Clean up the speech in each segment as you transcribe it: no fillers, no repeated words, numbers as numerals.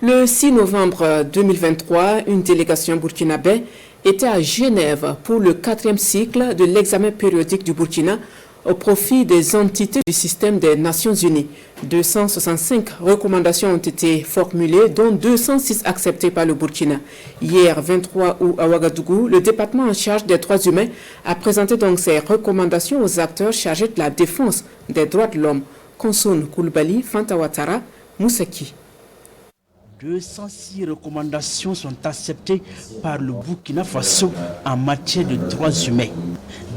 Le 6 novembre 2023, une délégation burkinabé était à Genève pour le 4e cycle de l'examen périodique du Burkina au profit des entités du système des Nations Unies. 265 recommandations ont été formulées, dont 206 acceptées par le Burkina. Hier, 23 août, à Ouagadougou, le département en charge des droits humains a présenté donc ses recommandations aux acteurs chargés de la défense des droits de l'homme. Konsoun Koulibaly, Fanta Ouattara, Moussaki. 206 recommandations sont acceptées par le Burkina Faso en matière de droits humains.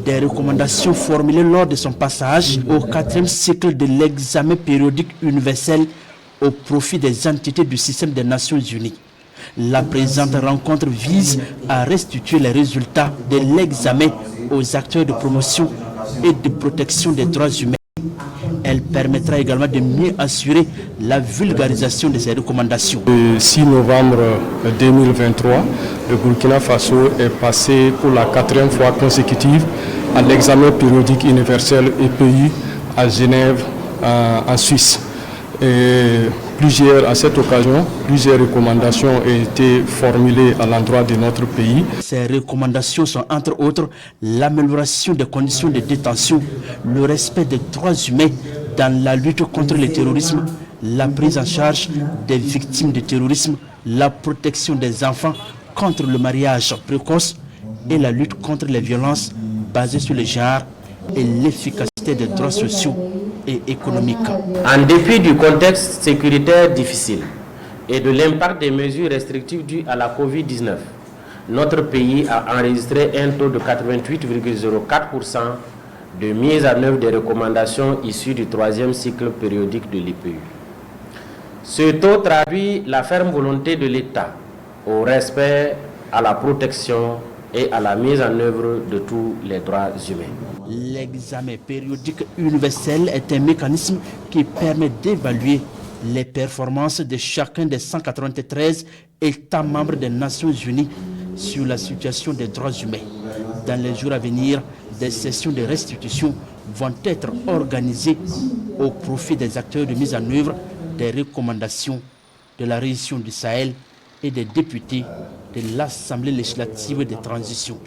Des recommandations formulées lors de son passage au 4e cycle de l'examen périodique universel au profit des entités du système des Nations Unies. La présente rencontre vise à restituer les résultats de l'examen aux acteurs de promotion et de protection des droits humains. Elle permettra également de mieux assurer la vulgarisation de ces recommandations. Le 6 novembre 2023, le Burkina Faso est passé pour la 4e fois consécutive à l'examen périodique universel EPI à Genève, en Suisse. À cette occasion, plusieurs recommandations ont été formulées à l'endroit de notre pays. Ces recommandations sont entre autres l'amélioration des conditions de détention, le respect des droits humains dans la lutte contre le terrorisme, la prise en charge des victimes de terrorisme, la protection des enfants contre le mariage précoce et la lutte contre les violences basées sur le genre et l'efficacité des droits sociaux et économiques. En dépit du contexte sécuritaire difficile et de l'impact des mesures restrictives dues à la Covid-19, notre pays a enregistré un taux de 88,04% de mise en œuvre des recommandations issues du 3e cycle périodique de l'EPU. Ce taux traduit la ferme volonté de l'État au respect, à la protection et à la mise en œuvre de tous les droits humains. L'examen périodique universel est un mécanisme qui permet d'évaluer les performances de chacun des 193 États membres des Nations Unies sur la situation des droits humains. Dans les jours à venir, des sessions de restitution vont être organisées au profit des acteurs de mise en œuvre des recommandations de la région du Sahel et des députés de l'Assemblée législative de transition.